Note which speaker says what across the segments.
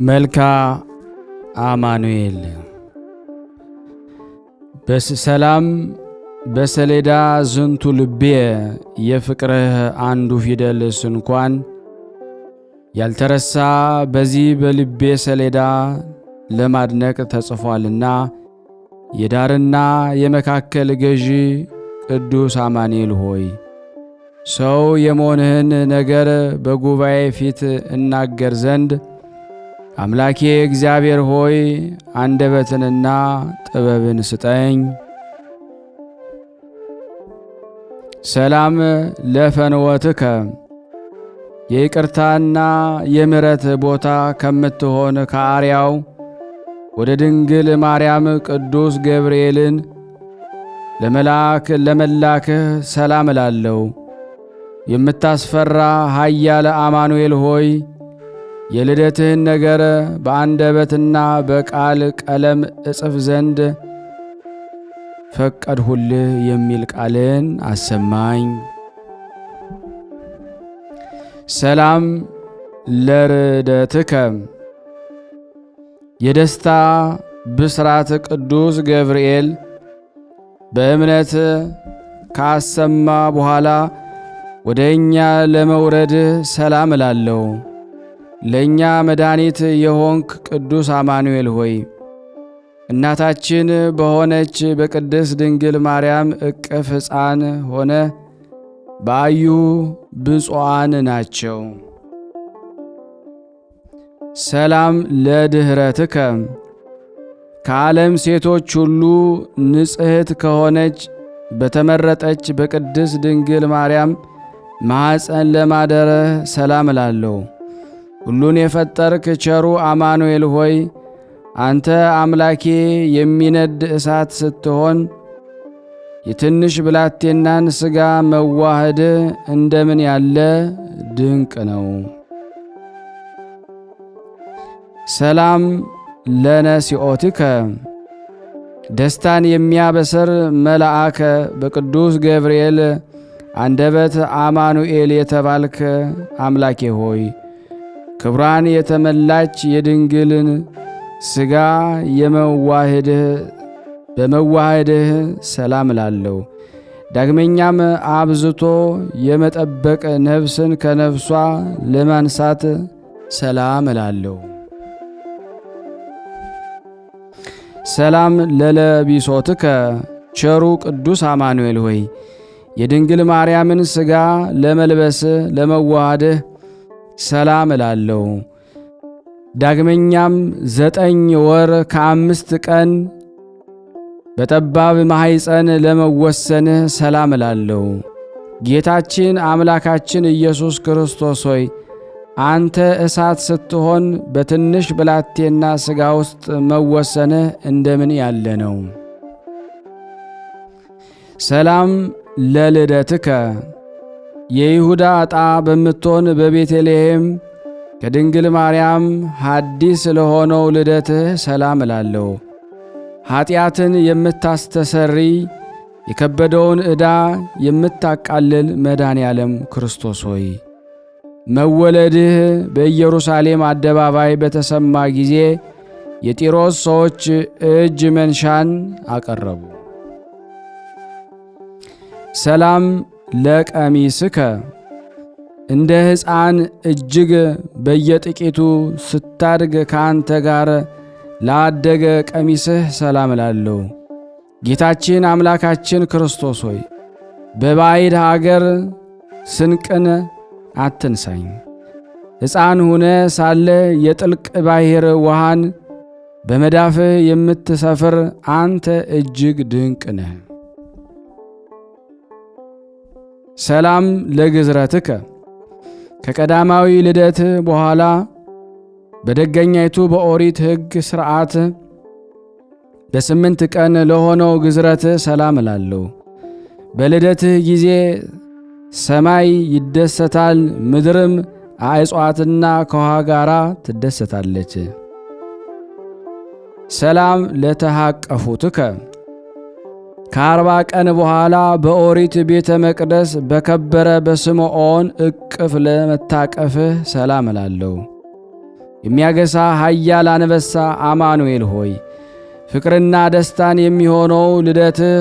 Speaker 1: መልካ አማኑኤል በሰላም በሰሌዳ ዝንቱ ልቤ የፍቅርህ አንዱ ፊደል ስንኳን ያልተረሳ በዚህ በልቤ ሰሌዳ ለማድነቅ ተጽፏልና የዳርና የመካከል ገዢ ቅዱስ አማኑኤል ሆይ ሰው የመሆንህን ነገር በጉባኤ ፊት እናገር ዘንድ አምላኬ እግዚአብሔር ሆይ አንደበትንና ጥበብን ስጠኝ። ሰላም ለፈንወትከ የይቅርታና የምሕረት ቦታ ከምትሆን ከአርያው ወደ ድንግል ማርያም ቅዱስ ገብርኤልን ለመላክህ ሰላም እላለሁ። የምታስፈራ ኃያል አማኑኤል ሆይ የልደትህን ነገር በአንደበትና በቃል ቀለም እጽፍ ዘንድ ፈቀድሁልህ የሚል ቃልን አሰማኝ። ሰላም ለርደትከ የደስታ ብስራት ቅዱስ ገብርኤል በእምነት ካሰማ በኋላ ወደ እኛ ለመውረድ ሰላም እላለሁ። ለእኛ መድኃኒት የሆንክ ቅዱስ አማኑኤል ሆይ እናታችን በሆነች በቅድስት ድንግል ማርያም እቅፍ ሕፃን ሆነ በአዩ ብፁዓን ናቸው። ሰላም ለድኅረትከ ከዓለም ሴቶች ሁሉ ንጽሕት ከሆነች በተመረጠች በቅድስት ድንግል ማርያም ማኅፀን ለማደረህ ሰላም እላለሁ። ሁሉን የፈጠርክ ቸሩ አማኑኤል ሆይ አንተ አምላኬ የሚነድ እሳት ስትሆን የትንሽ ብላቴናን ሥጋ መዋህድ እንደምን ያለ ድንቅ ነው። ሰላም ለነሲኦትከ ደስታን የሚያበስር መልአከ በቅዱስ ገብርኤል አንደበት አማኑኤል የተባልክ አምላኬ ሆይ ክብሯን የተመላች የድንግልን ሥጋ በመዋህድህ ሰላም እላለሁ። ዳግመኛም አብዝቶ የመጠበቅ ነፍስን ከነፍሷ ለማንሳት ሰላም እላለሁ። ሰላም ለለቢሶትከ ቸሩ ቅዱስ አማኑኤል ሆይ የድንግል ማርያምን ሥጋ ለመልበስ ለመዋሃድህ ሰላም እላለሁ። ዳግመኛም 9 ወር ከ5 ቀን በጠባብ ማኅፀን ለመወሰንህ ሰላም እላለሁ። ጌታችን አምላካችን ኢየሱስ ክርስቶስ ሆይ አንተ እሳት ስትሆን በትንሽ ብላቴና ሥጋ ውስጥ መወሰንህ እንደምን ያለ ነው። ሰላም ለልደትከ የይሁዳ ዕጣ በምትሆን በቤተልሔም ከድንግል ማርያም ሐዲስ ለሆነው ልደትህ ሰላም እላለሁ። ኀጢአትን የምታስተሰሪ የከበደውን ዕዳ የምታቃልል መድኃኔ ዓለም ክርስቶስ ሆይ መወለድህ በኢየሩሳሌም አደባባይ በተሰማ ጊዜ የጢሮስ ሰዎች እጅ መንሻን አቀረቡ። ሰላም ለቀሚስከ እንደ ሕፃን እጅግ በየጥቂቱ ስታድግ ከአንተ ጋር ላደገ ቀሚስህ ሰላም እላለሁ። ጌታችን አምላካችን ክርስቶስ ሆይ በባዕድ አገር ስንቅን አትንሳኝ። ሕፃን ሁነ ሳለ የጥልቅ ባሕር ውሃን በመዳፍህ የምትሰፍር አንተ እጅግ ድንቅ ነህ። ሰላም ለግዝረትከ ከቀዳማዊ ልደት በኋላ በደገኛይቱ በኦሪት ሕግ ሥርዓት በ8 ቀን ለሆነው ግዝረት ሰላም እላለሁ። በልደትህ ጊዜ ሰማይ ይደሰታል፣ ምድርም አዕጽዋትና ከውሃ ጋር ትደሰታለች። ሰላም ለተሃቀፉትከ ከ40 ቀን በኋላ በኦሪት ቤተ መቅደስ በከበረ በስምዖን እቅፍ ለመታቀፍህ ሰላም እላለሁ። የሚያገሳ ኃያል አንበሳ አማኑኤል ሆይ ፍቅርና ደስታን የሚሆነው ልደትህ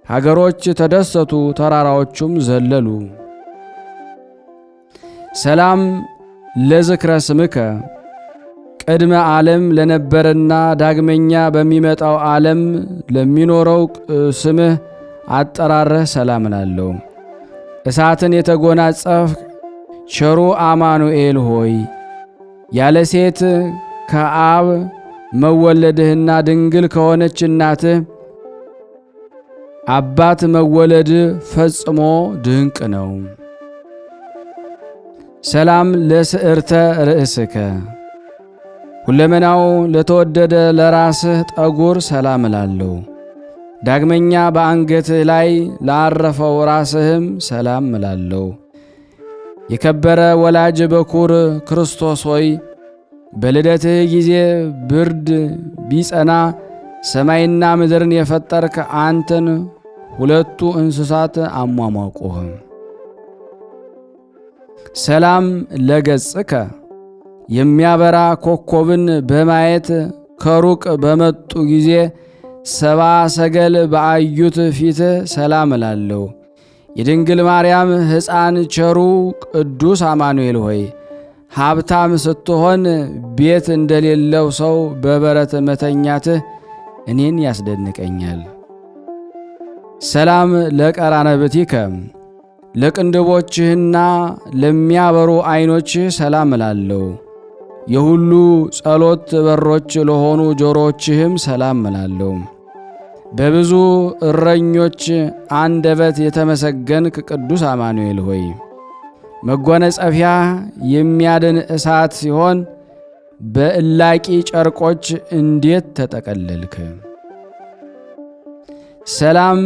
Speaker 1: ሀገሮች ተደሰቱ፣ ተራራዎቹም ዘለሉ። ሰላም ለዝክረ ስምከ ቅድመ ዓለም ለነበረና ዳግመኛ በሚመጣው ዓለም ለሚኖረው ስምህ አጠራረህ ሰላም እላለሁ። እሳትን የተጎናጸፍ ቸሩ አማኑኤል ሆይ ያለ ሴት ከአብ መወለድህና ድንግል ከሆነች እናትህ አባት መወለድ ፈጽሞ ድንቅ ነው። ሰላም ለስዕርተ ርእስከ ሁለመናው ለተወደደ ለራስህ ጠጉር ሰላም እላለሁ። ዳግመኛ በአንገትህ ላይ ላረፈው ራስህም ሰላም እላለሁ። የከበረ ወላጅ በኩር ክርስቶስ ሆይ በልደትህ ጊዜ ብርድ ቢጸና ሰማይና ምድርን የፈጠርክ አንተን ሁለቱ እንስሳት አሟሟቁህ። ሰላም ለገጽከ የሚያበራ ኮከብን በማየት ከሩቅ በመጡ ጊዜ ሰባ ሰገል በአዩት ፊት ሰላም እላለሁ። የድንግል ማርያም ሕፃን ቸሩ ቅዱስ አማኑኤል ሆይ ሀብታም ስትሆን ቤት እንደሌለው ሰው በበረት መተኛትህ እኔን ያስደንቀኛል። ሰላም ለቀራነብቲከ ለቅንድቦችህና ለሚያበሩ ዐይኖችህ ሰላም እላለሁ። የሁሉ ጸሎት በሮች ለሆኑ ጆሮችህም ሰላም እላለሁ። በብዙ እረኞች አንደበት የተመሰገንክ ቅዱስ አማኑኤል ሆይ መጎናጸፊያ የሚያድን እሳት ሲሆን በእላቂ ጨርቆች እንዴት ተጠቀለልክ! ሰላም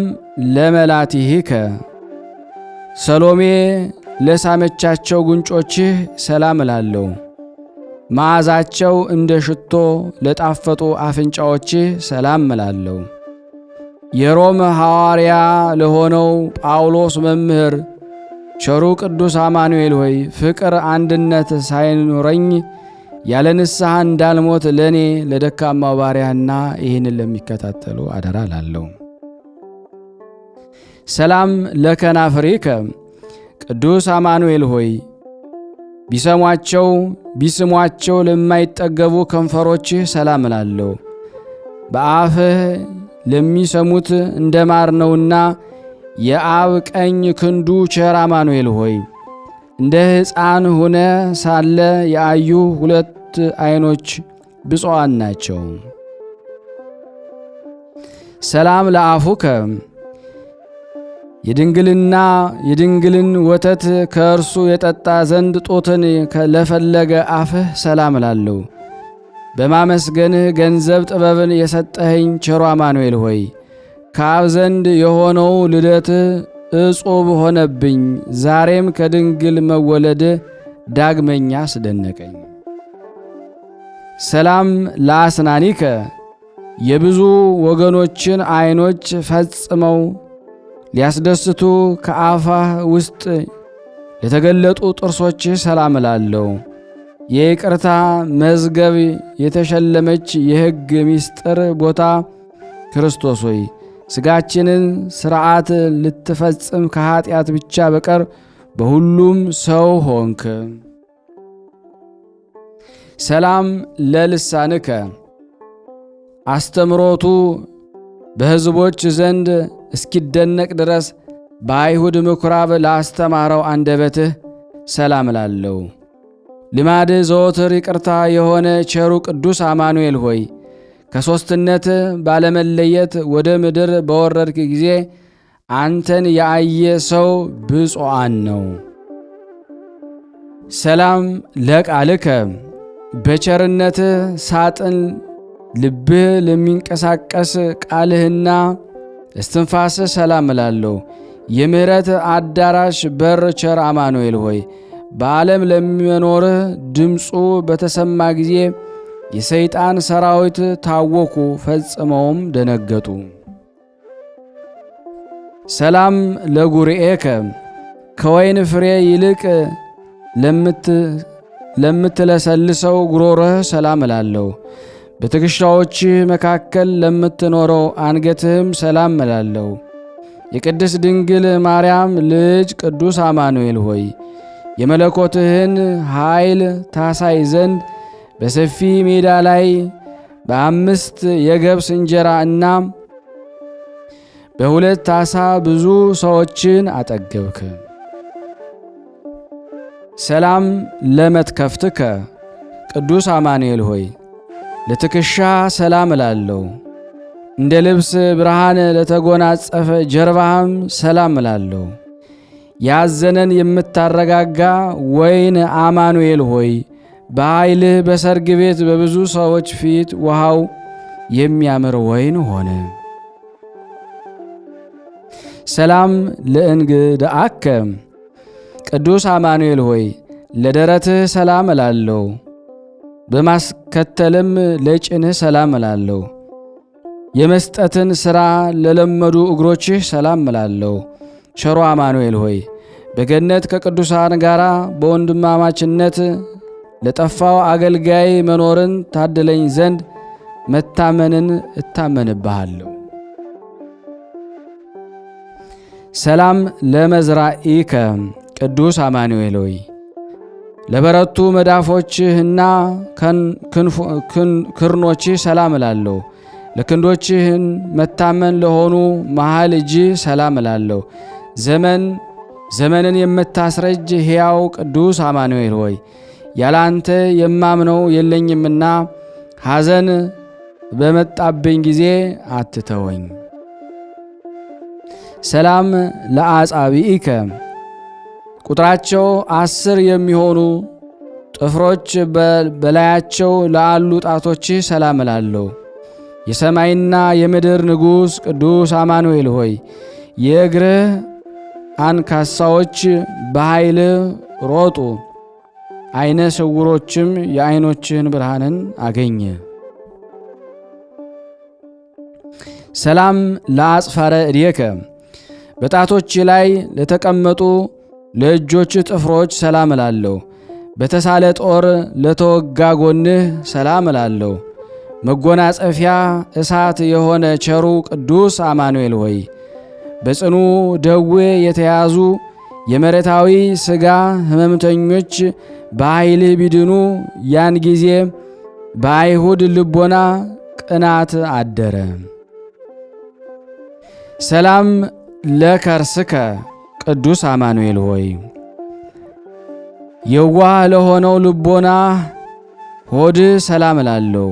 Speaker 1: ለመላቲሂከ ሰሎሜ ለሳመቻቸው ጉንጮችህ ሰላም እላለሁ። መዓዛቸው እንደ ሽቶ ለጣፈጡ አፍንጫዎችህ ሰላም እላለሁ። የሮም ሐዋርያ ለሆነው ጳውሎስ መምህር ቸሩ ቅዱስ አማኑኤል ሆይ ፍቅር አንድነት ሳይኖረኝ ያለ ንስሐ እንዳልሞት ለእኔ ለደካማው ባሪያና ይህንን ለሚከታተሉ አደራ እላለሁ። ሰላም ለከናፍሪከ ቅዱስ አማኑኤል ሆይ ቢስሟቸው ለማይጠገቡ ከንፈሮችህ ሰላም እላለሁ። በአፍህ ለሚሰሙት እንደ ማር ነውና የአብ ቀኝ ክንዱ ቸር አማኑኤል ሆይ እንደ ሕፃን ሆነ ሳለ ያዩ ሁለት ዐይኖች ብፁዓን ናቸው። ሰላም ለአፉከ የድንግልን ወተት ከእርሱ የጠጣ ዘንድ ጡትን ለፈለገ አፍህ ሰላም እላለሁ። በማመስገንህ ገንዘብ ጥበብን የሰጠኸኝ ቸሮ አማኑኤል ሆይ ከአብ ዘንድ የሆነው ልደትህ እጹብ ሆነብኝ። ዛሬም ከድንግል መወለድህ ዳግመኛ አስደነቀኝ። ሰላም ለአስናኒከ የብዙ ወገኖችን ዐይኖች ፈጽመው ሊያስደስቱ ከአፋህ ውስጥ ለተገለጡ ጥርሶችህ ሰላም እላለሁ። የይቅርታ መዝገብ የተሸለመች የሕግ ምስጢር ቦታ ክርስቶስ ሆይ ሥጋችንን ሥርዓት ልትፈጽም ከኀጢአት ብቻ በቀር በሁሉም ሰው ሆንክ። ሰላም ለልሳንከ አስተምሮቱ በሕዝቦች ዘንድ እስኪደነቅ ድረስ በአይሁድ ምኵራብ ላስተማረው አንደበትህ ሰላም እላለሁ። ልማድህ ዘወትር ይቅርታ የሆነ ቸሩ ቅዱስ አማኑኤል ሆይ ከሦስትነት ባለመለየት ወደ ምድር በወረድክ ጊዜ አንተን ያየ ሰው ብፁዓን ነው። ሰላም ለቃልከ በቸርነትህ ሳጥን ልብህ ለሚንቀሳቀስ ቃልህና እስትንፋስህ ሰላም እላለሁ። የምሕረት አዳራሽ በር ቸር አማኑኤል ሆይ በዓለም ለሚኖርህ ድምፁ በተሰማ ጊዜ የሰይጣን ሰራዊት ታወኩ፣ ፈጽመውም ደነገጡ። ሰላም ለጉርኤከ ከወይን ፍሬ ይልቅ ለምትለሰልሰው ጉሮሮህ ሰላም እላለሁ። በትከሻዎችህ መካከል ለምትኖረው አንገትህም ሰላም እላለሁ። የቅድስት ድንግል ማርያም ልጅ ቅዱስ አማኑኤል ሆይ የመለኮትህን ኃይል ታሳይ ዘንድ በሰፊ ሜዳ ላይ በ5 የገብስ እንጀራ እና በ2 ዓሣ ብዙ ሰዎችን አጠገብክ። ሰላም ለመትከፍትከ ቅዱስ አማኑኤል ሆይ ለትከሻ ሰላም እላለሁ። እንደ ልብስ ብርሃን ለተጎናጸፈ ጀርባህም ሰላም እላለሁ። ያዘነን የምታረጋጋ ወይን አማኑኤል ሆይ በኃይልህ በሰርግ ቤት በብዙ ሰዎች ፊት ውሃው የሚያምር ወይን ሆነ። ሰላም ለእንግድአከ ቅዱስ አማኑኤል ሆይ ለደረትህ ሰላም እላለሁ። በማስከተልም ለጭንህ ሰላም እላለሁ። የመስጠትን ሥራ ለለመዱ እግሮችህ ሰላም እላለሁ። ቸሮ አማኑኤል ሆይ በገነት ከቅዱሳን ጋር በወንድማማችነት ለጠፋው አገልጋይ መኖርን ታድለኝ ዘንድ መታመንን እታመንብሃለሁ። ሰላም ለመዝራኢከ ቅዱስ አማኑኤል ሆይ ለበረቱ መዳፎችህና ክርኖችህ ሰላም እላለሁ። ለክንዶችህን መታመን ለሆኑ መሃል እጅህ ሰላም እላለሁ። ዘመንን የምታስረጅ ሕያው ቅዱስ አማኑኤል ሆይ ያላንተ የማምነው የለኝምና ሐዘን በመጣብኝ ጊዜ አትተወኝ። ሰላም ለአጻብኢከ ቁጥራቸው 10 የሚሆኑ ጥፍሮች በላያቸው ላሉ ጣቶችህ ሰላም እላለሁ። የሰማይና የምድር ንጉሥ ቅዱስ አማኑኤል ሆይ የእግርህ አንካሳዎች በኃይል ሮጡ፣ ዓይነ ስውሮችም የዓይኖችህን ብርሃንን አገኘ። ሰላም ለአጽፋረ እዴከ በጣቶች ላይ ለተቀመጡ ለእጆች ጥፍሮች ሰላም እላለሁ። በተሳለ ጦር ለተወጋ ጎንህ ሰላም እላለሁ። መጎናጸፊያ እሳት የሆነ ቸሩ ቅዱስ አማኑኤል ሆይ በጽኑ ደዌ የተያዙ የመሬታዊ ሥጋ ሕመምተኞች በኃይልህ ቢድኑ ያን ጊዜ በአይሁድ ልቦና ቅናት አደረ። ሰላም ለከርስከ ቅዱስ አማኑኤል ሆይ የዋህ ለሆነው ልቦና ሆድ ሰላም እላለሁ።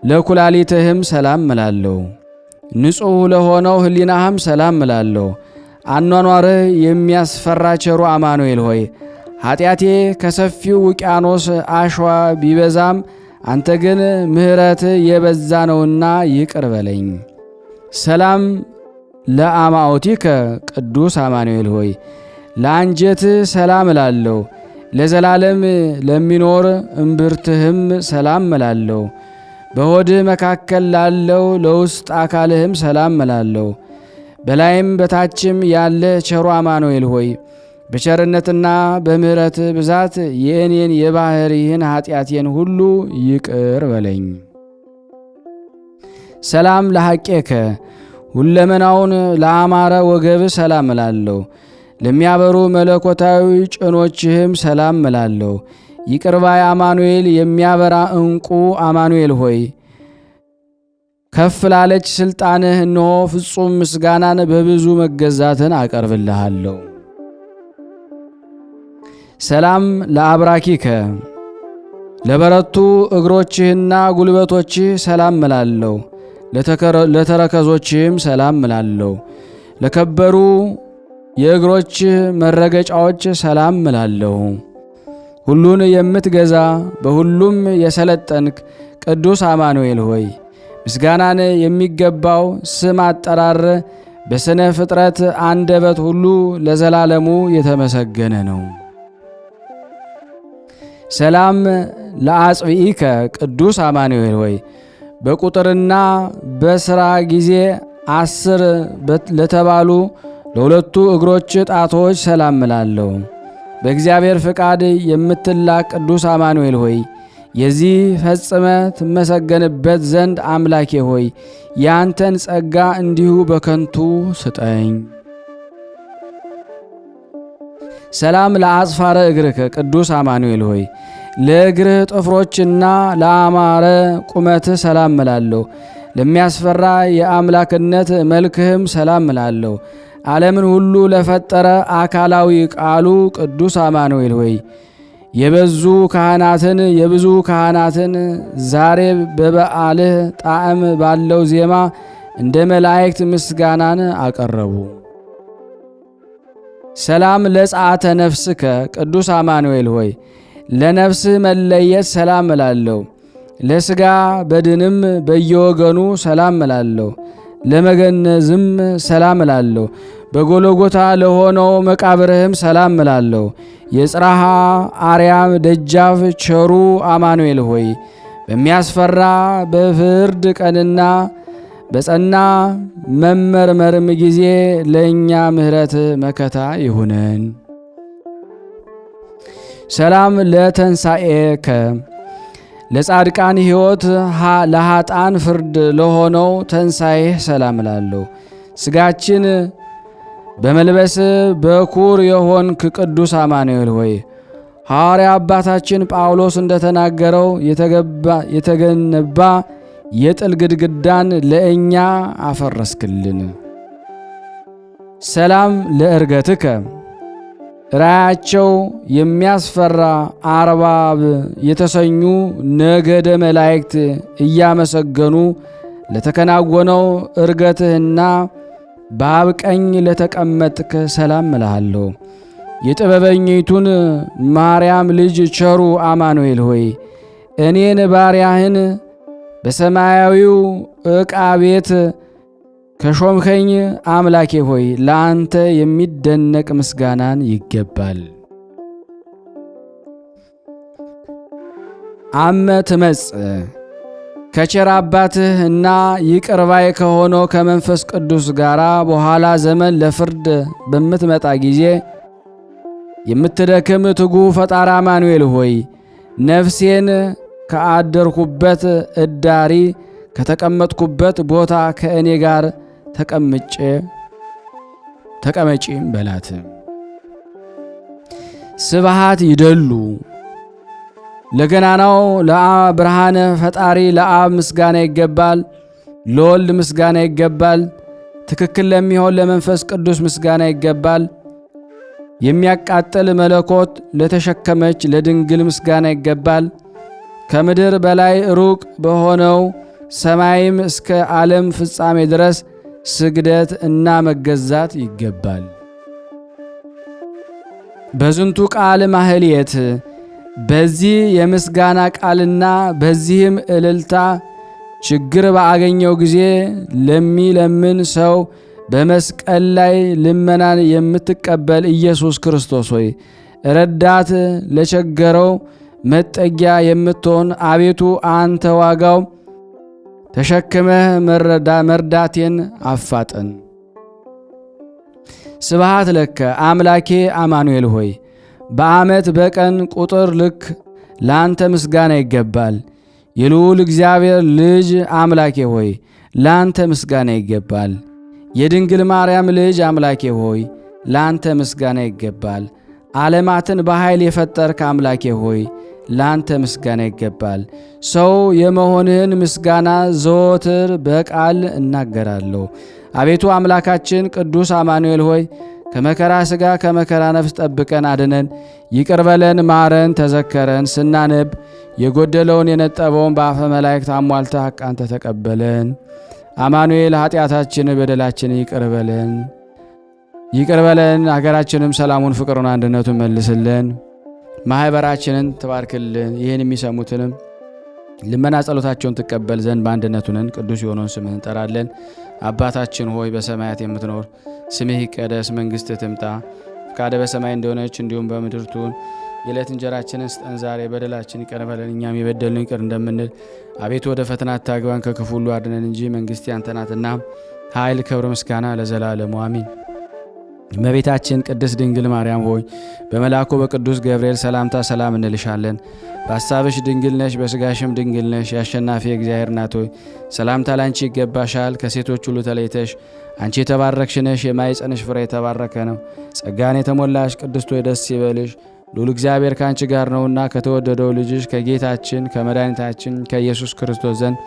Speaker 1: ለኩላሊትህም ሰላም እላለሁ። ንጹሕ ለሆነው ሕሊናህም ሰላም እላለሁ። አኗኗርህ የሚያስፈራ ቸሩ አማኑኤል ሆይ ኃጢአቴ ከሰፊው ውቅያኖስ አሸዋ ቢበዛም አንተ ግን ምሕረትህ የበዛ ነውና ይቅር በለኝ። ሰላም ለአማኦቲከ ቅዱስ አማኑኤል ሆይ ለአንጀትህ ሰላም እላለሁ። ለዘላለም ለሚኖር እምብርትህም ሰላም እላለሁ። በሆድህ መካከል ላለው ለውስጥ አካልህም ሰላም እላለሁ። በላይም በታችም ያለ ቸሩ አማኑኤል ሆይ በቸርነትና በምሕረትህ ብዛት የእኔን የባሕርይህን ኃጢአቴን ሁሉ ይቅር በለኝ። ሰላም ለሐቄከ ሁለመናውን ለአማረ ወገብህ ሰላም እላለሁ። ለሚያበሩ መለኮታዊ ጭኖችህም ሰላም እላለሁ። ይቅርባይ አማኑኤል የሚያበራ ዕንቁ አማኑኤል ሆይ ከፍ ላለች ሥልጣንህ እነሆ ፍጹም ምስጋናን በብዙ መገዛትን አቀርብልሃለሁ። ሰላም ለአብራኪከ ለበረቱ እግሮችህና ጉልበቶችህ ሰላም እላለሁ። ለተረከዞችህም ሰላም እላለሁ። ለከበሩ የእግሮችህ መረገጫዎች ሰላም እላለሁ። ሁሉን የምትገዛ በሁሉም የሰለጠንክ ቅዱስ አማኑኤል ሆይ ምስጋናን የሚገባው ስም አጠራር በስነ ፍጥረት አንደበት ሁሉ ለዘላለሙ የተመሰገነ ነው። ሰላም ለአጽብኢከ ቅዱስ አማኑኤል ሆይ በቁጥርና በሥራ ጊዜ 10 ለተባሉ ለሁለቱ እግሮች ጣቶች ሰላም እላለሁ። በእግዚአብሔር ፍቃድ የምትላክ ቅዱስ አማኑኤል ሆይ የዚህ ፈጽመ ትመሰገንበት ዘንድ አምላኬ ሆይ ያንተን ጸጋ እንዲሁ በከንቱ ስጠኝ። ሰላም ለአጽፋረ እግርከ ቅዱስ አማኑኤል ሆይ ለእግርህ ጥፍሮችና ለአማረ ቁመትህ ሰላም እላለሁ። ለሚያስፈራ የአምላክነት መልክህም ሰላም እላለሁ። ዓለምን ሁሉ ለፈጠረ አካላዊ ቃሉ ቅዱስ አማኑኤል ሆይ የብዙ ካህናትን ዛሬ በበዓልህ ጣዕም ባለው ዜማ እንደ መላእክት ምስጋናን አቀረቡ። ሰላም ለጸአተ ነፍስከ ቅዱስ አማኑኤል ሆይ ለነፍስህ መለየት ሰላም እላለሁ። ለሥጋ በድንም በየወገኑ ሰላም እላለሁ። ለመገነዝም ሰላም እላለሁ። በጎልጎታ ለሆነው መቃብርህም ሰላም እላለሁ። የጽርሐ አርያም ደጃፍ ቸሩ አማኑኤል ሆይ በሚያስፈራ በፍርድ ቀንና በጸና መመርመርም ጊዜ ለእኛ ምሕረት መከታ ይሁነን። ሰላም ለተንሣኤከ ለጻድቃን ሕይወት ለኃጣን ፍርድ ለሆነው ተንሣኤህ ሰላም እላለሁ። ሥጋችን በመልበስ በኩር የሆንክ ቅዱስ አማኑኤል ሆይ ሐዋርያ አባታችን ጳውሎስ እንደተናገረው የተገነባ የጥል ግድግዳን ለእኛ አፈረስክልን። ሰላም ለእርገትከ ራያቸው የሚያስፈራ አርባብ የተሰኙ ነገደ መላእክት እያመሰገኑ ለተከናወነው እርገትህና በአብ ቀኝ ለተቀመጥክ ሰላም እልሃለሁ። የጥበበኝቱን ማርያም ልጅ ቸሩ አማኑኤል ሆይ እኔን ባሪያህን በሰማያዊው ዕቃ ቤት ከሾምከኝ አምላኬ ሆይ ለአንተ የሚደነቅ ምስጋናን ይገባል። አመ ትመጽእ ከቸር አባትህ እና ይቅር ባይ ከሆነው ከመንፈስ ቅዱስ ጋር በኋላ ዘመን ለፍርድ በምትመጣ ጊዜ የምትደክም ትጉህ ፈጣሪ አማኑኤል ሆይ ነፍሴን ከአደርኩበት እዳሪ ከተቀመጥኩበት ቦታ ከእኔ ጋር ተቀመጪም በላት። ስብሃት ይደሉ ለገናናው ለብርሃነ ፈጣሪ ለአብ ምስጋና ይገባል። ለወልድ ምስጋና ይገባል። ትክክል ለሚሆን ለመንፈስ ቅዱስ ምስጋና ይገባል። የሚያቃጥል መለኮት ለተሸከመች ለድንግል ምስጋና ይገባል። ከምድር በላይ ሩቅ በሆነው ሰማይም እስከ ዓለም ፍጻሜ ድረስ ስግደት እና መገዛት ይገባል። በዝንቱ ቃል ማህሌት በዚህ የምስጋና ቃልና በዚህም እልልታ ችግር ባገኘው ጊዜ ለሚለምን ሰው በመስቀል ላይ ልመናን የምትቀበል ኢየሱስ ክርስቶስ ሆይ ረዳት ለቸገረው መጠጊያ የምትሆን አቤቱ አንተ ዋጋው ተሸክመህ መርዳቴን አፋጠን። ስብሃት ለከ አምላኬ አማኑኤል ሆይ በዓመት በቀን ቁጥር ልክ ለአንተ ምስጋና ይገባል። የልዑል እግዚአብሔር ልጅ አምላኬ ሆይ ለአንተ ምስጋና ይገባል። የድንግል ማርያም ልጅ አምላኬ ሆይ ለአንተ ምስጋና ይገባል። ዓለማትን በኃይል የፈጠርክ አምላኬ ሆይ ለአንተ ምስጋና ይገባል። ሰው የመሆንህን ምስጋና ዘወትር በቃል እናገራለሁ። አቤቱ አምላካችን ቅዱስ አማኑኤል ሆይ ከመከራ ሥጋ ከመከራ ነፍስ ጠብቀን አድነን፣ ይቅር በለን፣ ማረን፣ ተዘከረን። ስናነብ የጎደለውን የነጠበውን በአፈ መላእክት አሟልተ ሐቃንተ ተቀበለን። አማኑኤል ኃጢአታችን በደላችን ይቅር በለን፣ ይቅር በለን። አገራችንም ሰላሙን፣ ፍቅሩን፣ አንድነቱን መልስልን። ማኅበራችንን ትባርክልን። ይህን የሚሰሙትንም ልመና ጸሎታቸውን ትቀበል ዘንድ በአንድነቱንን ቅዱስ የሆነውን ስምህን እንጠራለን። አባታችን ሆይ በሰማያት የምትኖር ስምህ ይቀደስ፣ መንግሥትህ ትምጣ፣ ፈቃድህ በሰማይ እንደሆነች እንዲሁም በምድር ትሁን። የዕለት እንጀራችንን ስጠን ዛሬ፣ በደላችን ይቅር በለን እኛም የበደሉንን ይቅር እንደምንል። አቤቱ ወደ ፈተና አታግባን ከክፉ ሁሉ አድነን እንጂ መንግሥት ያንተ ናትና ኃይል፣ ክብር፣ ምስጋና ለዘላለሙ አሜን። እመቤታችን ቅድስት ድንግል ማርያም ሆይ በመልአኩ በቅዱስ ገብርኤል ሰላምታ ሰላም እንልሻለን። በሐሳብሽ ድንግል ነሽ፣ በሥጋሽም ድንግል ነሽ። የአሸናፊ እግዚአብሔር እናት ሆይ ሰላምታ ላንቺ ይገባሻል። ከሴቶች ሁሉ ተለይተሽ አንቺ የተባረክሽ ነሽ፣ የማኅፀንሽ ፍሬ የተባረከ ነው። ጸጋን የተሞላሽ ቅድስት ሆይ ደስ ይበልሽ፣ ልዑል እግዚአብሔር ከአንቺ ጋር ነውና ከተወደደው ልጅሽ ከጌታችን ከመድኃኒታችን ከኢየሱስ ክርስቶስ ዘንድ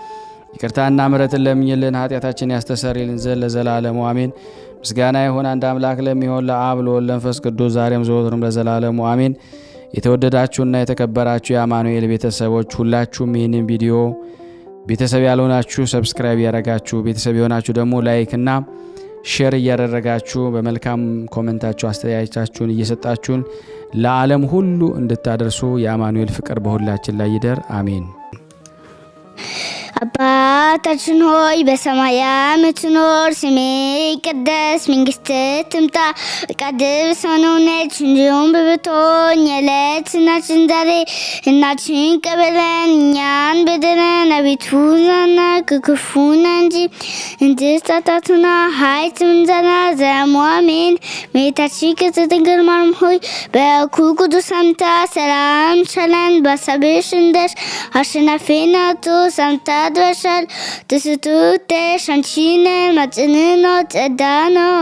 Speaker 1: ይቅርታና ምሕረትን ለምኝልን ኃጢአታችን ያስተሰርይልን ዘንድ ለዘላለሙ አሜን። ምስጋና ይሁን አንድ አምላክ ለሚሆን ለአብ ለወልድ ለመንፈስ ቅዱስ ዛሬም ዘወትርም ለዘላለሙ አሜን። የተወደዳችሁና የተከበራችሁ የአማኑኤል ቤተሰቦች ሁላችሁም ይህንን ቪዲዮ ቤተሰብ ያልሆናችሁ ሰብስክራይብ ያደረጋችሁ፣ ቤተሰብ የሆናችሁ ደግሞ ላይክና ሼር እያደረጋችሁ በመልካም ኮሜንታችሁ አስተያየታችሁን እየሰጣችሁን ለዓለም ሁሉ እንድታደርሱ የአማኑኤል ፍቅር በሁላችን ላይ ይደር አሜን።
Speaker 2: አባታችን ሆይ በሰማያት የምትኖር፣ ስምህ ይቀደስ፣ መንግሥትህ ትምጣ፣ ፈቃድህ በሰማይ እንደሆነች እንዲሁም በምድር የዕለት እንጀራችንን ዛሬ ስጠን በደለን እኛን በደለን አቤቱ ከክፉ እንጂ እንድታታትና ኃይል ምስጋና ለዘላለሙ አሜን። እመቤታችን ቅድስት ድንግል ማርያም ሆይ በኩሉ ቅዱስ ሰላምታ ሰላም እንልሻለን። በሐሳብሽ እንደሽ አሸናፊ ናቱ ሰላምታ ድረሻል። ተስቱተሽ አንቺ ማጽንዕት ነው ጸዳል ነው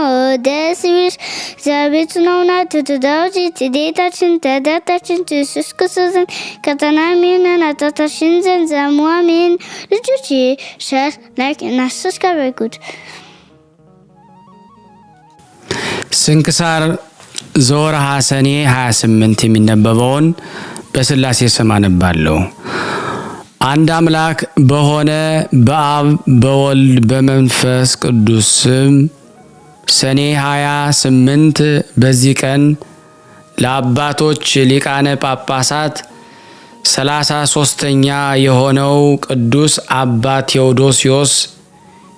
Speaker 2: ደስ ይበልሽ እግዚአብሔር ነውና ተወዳጅ ትዴታችን ተዳታችን ኢየሱስ ክርስቶስን ከተናሚነን አጣታችን ዘንድ ዘላለሙ አሜን። ልጆች ሸር ላይክ እና ሰብስክራይብ አድርጉት።
Speaker 1: ስንክሳር ዘወርኀ ሰኔ 28 የሚነበበውን በሥላሴ ስም አነባለሁ። አንድ አምላክ በሆነ በአብ በወልድ በመንፈስ ቅዱስ ስም ሰኔ 28 በዚህ ቀን ለአባቶች ሊቃነ ጳጳሳት 33ኛ የሆነው ቅዱስ አባ ቴዎዶስዮስ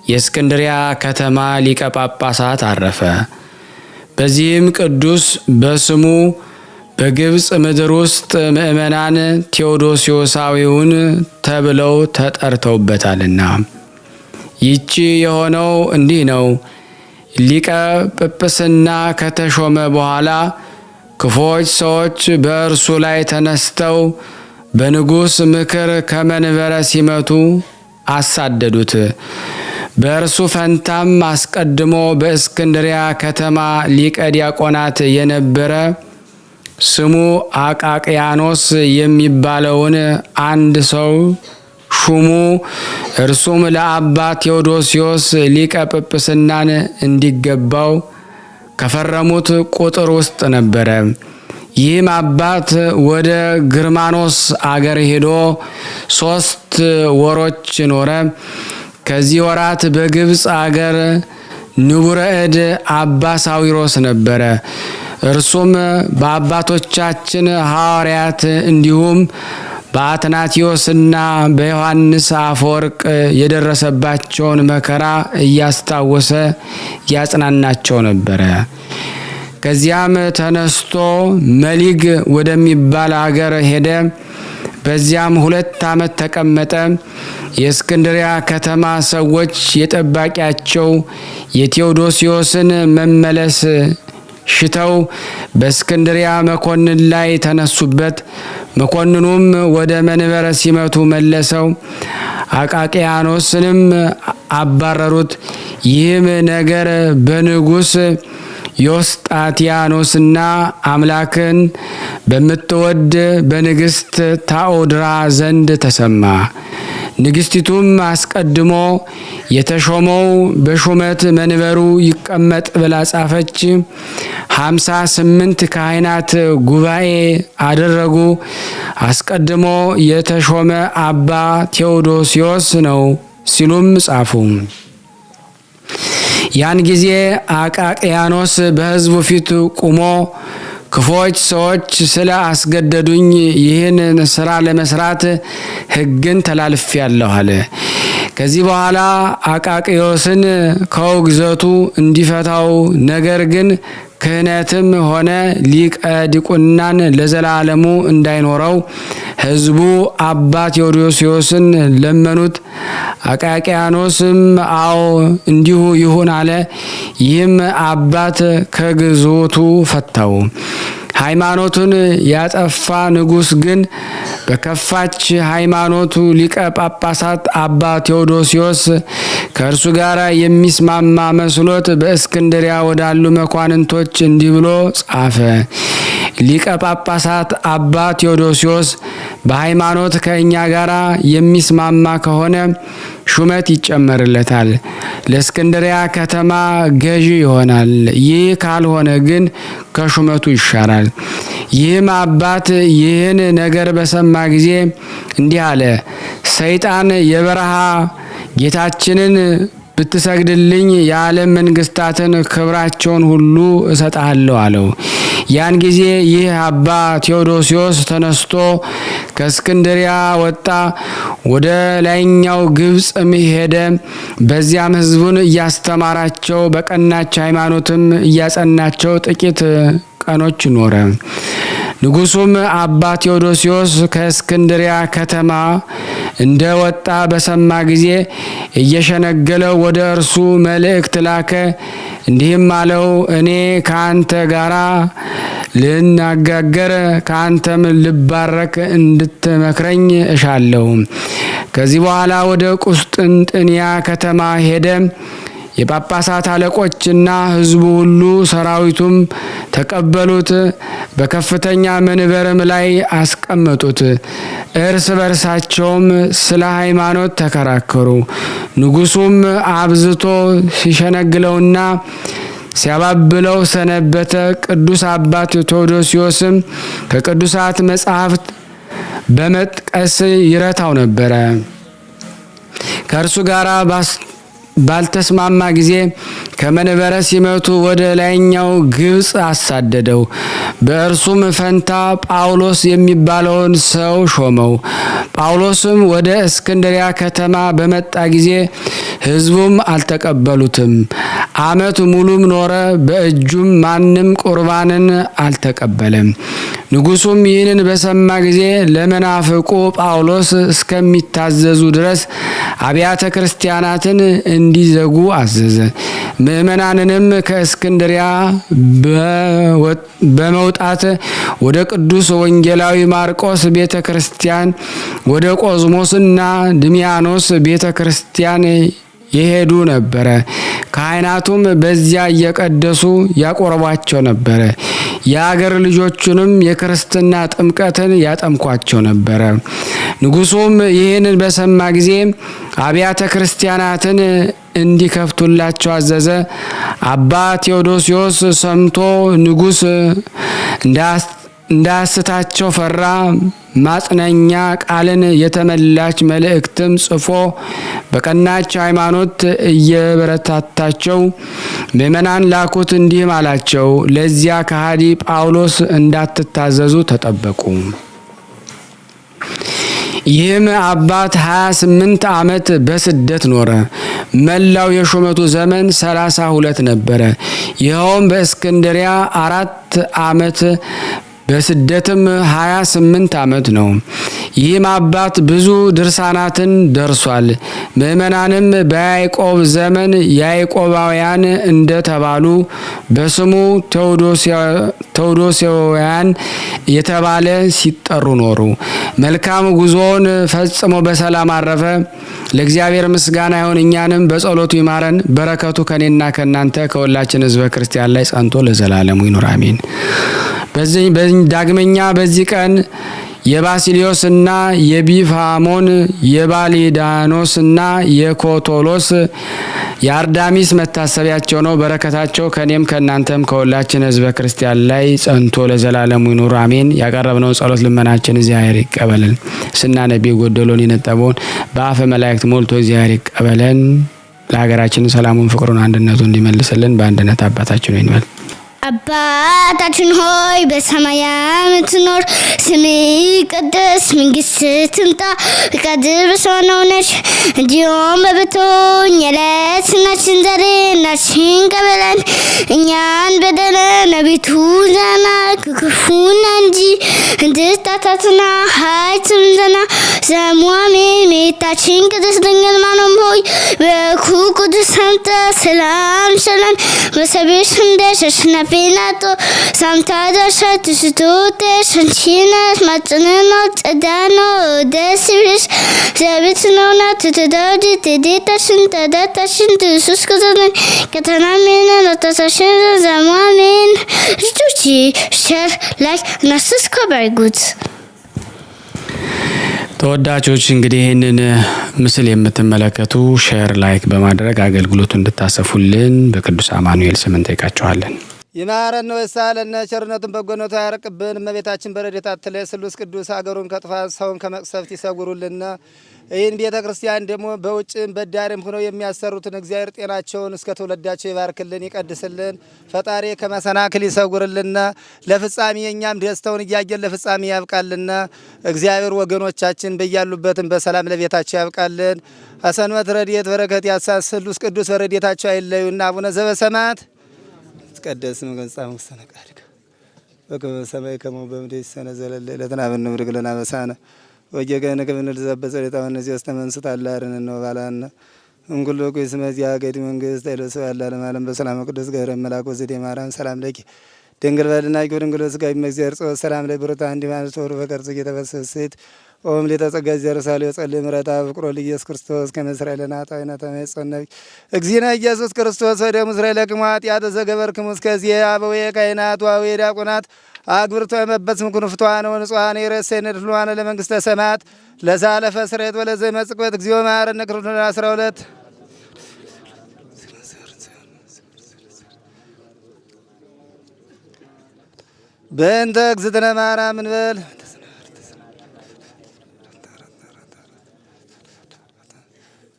Speaker 1: የእስክንድርያ ከተማ ሊቀ ጳጳሳት አረፈ። በዚህም ቅዱስ በስሙ በግብፅ ምድር ውስጥ ምእመናን ቴዎዶስዮሳዊውን ተብለው ተጠርተውበታልና። ይቺ የሆነው እንዲህ ነው። ሊቀ ጵጵስና ከተሾመ በኋላ ክፉዎች ሰዎች በእርሱ ላይ ተነስተው በንጉሥ ምክር ከመንበረ ሲመቱ አሳደዱት። በእርሱ ፈንታም አስቀድሞ በእስክንድርያ ከተማ ሊቀ ዲያቆናት የነበረ ስሙ አቃቅያኖስ የሚባለውን አንድ ሰው ሹሙ። እርሱም ለአባ ቴዎዶስዮስ ሊቀ ጵጵስናን እንዲገባው ከፈረሙት ቁጥር ውስጥ ነበረ። ይህም አባት ወደ ግርማኖስ አገር ሄዶ 3 ወሮች ኖረ። ከዚህ ወራት በግብፅ አገር ንቡረ እድ አባ ሳዊሮስ ነበረ። እርሱም በአባቶቻችን ሐዋርያት እንዲሁም በአትናቴዎስና በዮሐንስ አፈወርቅ የደረሰባቸውን መከራ እያስታወሰ ያጽናናቸው ነበረ። ከዚያም ተነስቶ መሊግ ወደሚባል አገር ሄደ። በዚያም 2 ዓመት ተቀመጠ። የእስክንድርያ ከተማ ሰዎች የጠባቂያቸው የቴዎዶስዮስን መመለስ ሽተው በእስክንድርያ መኮንን ላይ ተነሱበት። መኮንኑም ወደ መንበረ ሲመቱ መለሰው፣ አቃቅያኖስንም አባረሩት። ይህም ነገር በንጉሥ ዮስጣቲያኖስና አምላክን በምትወድ በንግሥት ታኦድራ ዘንድ ተሰማ። ንግሥቲቱም አስቀድሞ የተሾመው በሹመት መንበሩ ይቀመጥ ብላ ጻፈች። 58 ካህናት ጉባኤ አደረጉ። አስቀድሞ የተሾመ አባ ቴዎዶስዮስ ነው ሲሉም ጻፉ። ያን ጊዜ አቃቅያኖስ በሕዝቡ ፊት ቁሞ ክፎች ሰዎች ስለ አስገደዱኝ ይህን ስራ ለመስራት ሕግን ተላልፌአለሁ አለ። ከዚህ በኋላ አቃቅዮስን ከውግዘቱ እንዲፈታው ነገር ግን ክህነትም ሆነ ሊቀ ዲቁናን ለዘላለሙ እንዳይኖረው ሕዝቡ አባ ቴዎዶስዮስን ለመኑት። አቃቂያኖስም አዎ እንዲሁ ይሁን አለ። ይህም አባት ከግዞቱ ፈታው። ሃይማኖቱን ያጠፋ ንጉሥ ግን በከፋች ሃይማኖቱ ሊቀ ጳጳሳት አባ ቴዎዶስዮስ ከእርሱ ጋር የሚስማማ መስሎት በእስክንድሪያ ወዳሉ መኳንንቶች እንዲህ ብሎ ጻፈ። ሊቀ ጳጳሳት አባ ቴዎዶስዮስ በሃይማኖት ከእኛ ጋር የሚስማማ ከሆነ ሹመት ይጨመርለታል፣ ለእስክንድሪያ ከተማ ገዢ ይሆናል። ይህ ካልሆነ ግን ከሹመቱ ይሻራል። ይህም አባት ይህን ነገር በሰማ ጊዜ እንዲህ አለ። ሰይጣን የበረሃ ጌታችንን ብትሰግድልኝ የዓለም መንግስታትን ክብራቸውን ሁሉ እሰጣለሁ አለው። ያን ጊዜ ይህ አባ ቴዎዶስዮስ ተነስቶ ከእስክንድሪያ ወጣ፣ ወደ ላይኛው ግብጽም ሄደ። በዚያም ሕዝቡን እያስተማራቸው በቀናች ሃይማኖትም እያጸናቸው ጥቂት ቀኖች ኖረ። ንጉሱም አባ ቴዎዶስዮስ ከእስክንድሪያ ከተማ እንደ ወጣ በሰማ ጊዜ እየሸነገለው ወደ እርሱ መልእክት ላከ። እንዲህም አለው፣ እኔ ከአንተ ጋራ ልናጋገር ከአንተም ልባረክ እንድትመክረኝ እሻለሁ። ከዚህ በኋላ ወደ ቁስጥንጥንያ ከተማ ሄደ። የጳጳሳት አለቆችና ሕዝቡ ሁሉ ሰራዊቱም ተቀበሉት፣ በከፍተኛ መንበርም ላይ አስቀመጡት። እርስ በርሳቸውም ስለ ሃይማኖት ተከራከሩ። ንጉሱም አብዝቶ ሲሸነግለውና ሲያባብለው ሰነበተ። ቅዱስ አባት ቴዎዶስዮስም ከቅዱሳት መጻሕፍት በመጥቀስ ይረታው ነበረ። ከእርሱ ጋር ባልተስማማ ጊዜ ከመንበረ ሲመቱ ወደ ላይኛው ግብጽ አሳደደው። በእርሱም ፈንታ ጳውሎስ የሚባለውን ሰው ሾመው። ጳውሎስም ወደ እስክንድሪያ ከተማ በመጣ ጊዜ ሕዝቡም አልተቀበሉትም። ዓመት ሙሉም ኖረ። በእጁም ማንም ቁርባንን አልተቀበለም። ንጉሱም ይህንን በሰማ ጊዜ ለመናፍቁ ጳውሎስ እስከሚታዘዙ ድረስ አብያተ ክርስቲያናትን እንዲዘጉ አዘዘ። ምዕመናንንም ከእስክንድሪያ በመውጣት ወደ ቅዱስ ወንጌላዊ ማርቆስ ቤተ ክርስቲያን፣ ወደ ቆዝሞስና ድሚያኖስ ቤተ ክርስቲያን የሄዱ ነበረ። ካህናቱም በዚያ እየቀደሱ ያቆርቧቸው ነበረ። የአገር ልጆቹንም የክርስትና ጥምቀትን ያጠምቋቸው ነበረ። ንጉሱም ይህንን በሰማ ጊዜ አብያተ ክርስቲያናትን እንዲከፍቱላቸው አዘዘ። አባ ቴዎዶስዮስ ሰምቶ ንጉስ እንዳያስታቸው ፈራ። ማጽነኛ ቃልን የተመላች መልእክትም ጽፎ በቀናች ሃይማኖት እየበረታታቸው ምዕመናን ላኩት። እንዲህም አላቸው፣ ለዚያ ከሃዲ ጳውሎስ እንዳትታዘዙ ተጠበቁ። ይህም አባት 28 ዓመት በስደት ኖረ። መላው የሹመቱ ዘመን 32 ነበረ። ይኸውም በእስክንድሪያ 4 ዓመት በስደትም 28 ዓመት ነው። ይህም አባት ብዙ ድርሳናትን ደርሷል። ምዕመናንም በያዕቆብ ዘመን ያዕቆባውያን እንደተባሉ በስሙ ቴዎዶስያውያን የተባለ ሲጠሩ ኖሩ። መልካም ጉዞውን ፈጽሞ በሰላም አረፈ። ለእግዚአብሔር ምስጋና ይሁን፣ እኛንም በጸሎቱ ይማረን። በረከቱ ከኔና ከናንተ ከሁላችን ሕዝበ ክርስቲያን ላይ ጸንቶ ለዘላለሙ ይኑር አሜን። ዳግመኛ በዚህ ቀን የባሲሊዮስና የቢፋሞን የባሊዳኖስና የኮቶሎስ የአርዳሚስ መታሰቢያቸው ነው። በረከታቸው ከኔም ከናንተም ከሁላችን ሕዝበ ክርስቲያን ላይ ጸንቶ ለዘላለሙ ይኑር አሜን። ያቀረብነው ጸሎት ልመናችን እግዚአብሔር ይቀበለን። ስናነብ የጎደሎን የነጠበውን በአፈ መላእክት ሞልቶ እግዚአብሔር ይቀበለን። ለሀገራችን ሰላሙን፣ ፍቅሩን፣ አንድነቱን እንዲመልስልን በአንድነት አባታችን ሆይ እንበል።
Speaker 2: አባታችን ሆይ በሰማያት የምትኖር፣ ስምህ ይቀደስ፣ መንግስትህ ትምጣ፣ ፈቃድህ በሰማይ እንደሆነች እንዲሁም በምድር የዕለት እንጀራችንን ዛሬ ስጠን በለን፣ እኛን በደለን አቤቱ ከክፉ እንጂ እንድታታትና ኃይል ዘና ዘሟሜ እመቤታችን ቅድስት ድንግል ማርያም ሆይ በኩ ቅዱስ ሰምተ ሰላም ሰላም በሰብሽ እንደሽ አሸናፊ ናት ሳምታ ዳሻት ስቶቴሽ አንቺነሽ ማጽነኖ ጸዳኖ ደስ ይብልሽ ዘቤት ነውና ትተዳውዲ ትዴታሽን ተዳታሽን ኢየሱስ ክርስቶስ ከተናሜን ለተሳሽን ዘሟሜን ልጆች ሼር ላይክ እና ሰብስክራይብ ጉድ
Speaker 1: ተወዳጆች እንግዲህ ይህንን ምስል የምትመለከቱ ሼር ላይክ በማድረግ አገልግሎቱ እንድታሰፉልን በቅዱስ አማኑኤል ስም እንጠይቃችኋለን።
Speaker 3: ይማረን ወይሳለነ ቸርነቱን በጎነቱ ያርቅብን። እመቤታችን በረድኤታ አትለይ። ስሉስ ቅዱስ አገሩን ከጥፋት ሰውን ከመቅሰፍት ይሰውሩልና። ይህን ቤተ ክርስቲያን ደግሞ በውጭም በዳርም ሆነው የሚያሰሩትን እግዚአብሔር ጤናቸውን እስከ ትውልዳቸው ይባርክልን፣ ይቀድስልን። ፈጣሪ ከመሰናክል ይሰውርልና። ለፍጻሜ እኛም ደስታውን እያየን ለፍጻሜ ያብቃልና። እግዚአብሔር ወገኖቻችን በያሉበትም በሰላም ለቤታቸው ያብቃልን። አሰንበት ረድኤት በረከት ያሳስ ስሉስ ቅዱስ በረድኤታቸው አይለዩና። አቡነ ዘበሰማያት ይትቀደስ ስምከ ወይትጸድቅ ውስተ ቃልከ በከመ በሰማይ ከማሁ በምድር ሲሳየነ ዘለለ ዕለትነ ሀበነ ኅድግ ለነ አበሳነ ወጌጋየነ ከመ ንርዛዕ በጸሎተ ወነዚህ ወስተመንሱት አላርነ ነው ባላነ እንኩሎ ኩይስ መዚያ ገዲ መንግስት አይለሰ ያላለም ዓለም በሰላም ቅዱስ ገብርኤል መልአክ ወዘዴ ማርያም ሰላም ለኪ ድንግል በድናቂ ድንግል ስጋይ መግዚአብሔር ጾ ሰላም ላይ ብሩታ እንዲማን ተወሩ በቀርጽ እየተበሰሰት ኦም ለተጸጋ ዘርሳሌ ጸልይ ምረታ ፍቅሮ ለኢየሱስ ክርስቶስ ከመስራኤልና ጣይና ተመጽነብ እግዚእነ ኢየሱስ ክርስቶስ ወደ እስራኤል ለቅማት ያተዘገበርክሙ እስከዚህ አበዌ ካህናት ወአበዌ ዲያቆናት አግብርቶ የመበስም ኩንፍቷን ወንጹሃን የረሰነ ድሏን ለመንግስተ ሰማያት ለዛለፈ ስሬት ወለዘ መጽቆት እግዚኦ መሐረነ ክርስቶስ 12 በእንተ እግዝእትነ ማርያም እንበል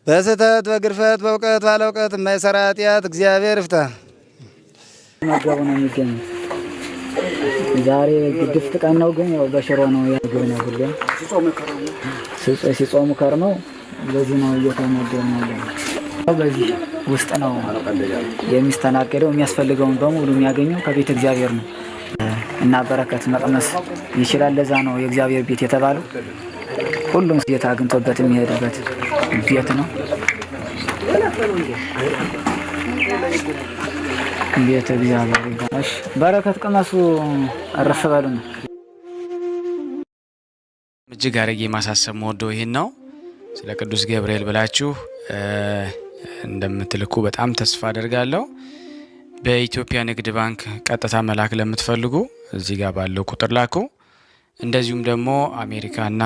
Speaker 3: በስህተት በግርፈት በእውቀት ባለ እውቀት የማይሰራ ኃጢአት እግዚአብሔር ይፍታ።
Speaker 4: መገቡ ነው የሚገኙት። ዛሬ ግድፍት ቀን ነው፣ ግን ያው በሽሮ ነው ያገው ነው ሁሉ ሲጾሙ ከርመው በዚህ ነው እየተመገቡ ነው። በዚህ ውስጥ ነው የሚስተናገደው። የሚያስፈልገውን በሙሉ የሚያገኘው ከቤተ እግዚአብሔር ነው እና በረከት መቅመስ ይችላል። ለዛ ነው የእግዚአብሔር ቤት የተባለው። ሁሉም ጌታ አግኝቶበት የሚሄድበት ቤት ነው። ቤተ እግዚአብሔር ይባላል። በረከት ቅመሱ፣ እረፍ በሉ ነው።
Speaker 1: እጅግ አድርጌ ማሳሰብ መወደው ይሄን ነው። ስለ ቅዱስ ገብርኤል ብላችሁ እንደምትልኩ በጣም ተስፋ አደርጋለሁ። በኢትዮጵያ ንግድ ባንክ ቀጥታ መላክ ለምትፈልጉ እዚህ ጋር ባለው ቁጥር ላኩ። እንደዚሁም ደግሞ አሜሪካና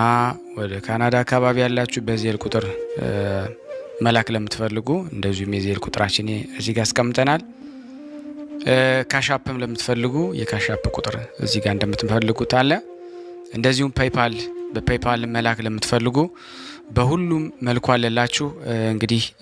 Speaker 1: ወደ ካናዳ አካባቢ ያላችሁ በዜል ቁጥር መላክ ለምትፈልጉ እንደዚሁም የዜል ቁጥራችን እዚህ ጋር አስቀምጠናል። ካሻፕም ለምትፈልጉ የካሻፕ ቁጥር እዚህ ጋር እንደምትፈልጉት አለ። እንደዚሁም በፔይፓል መላክ ለምትፈልጉ በሁሉም መልኩ አለላችሁ። እንግዲህ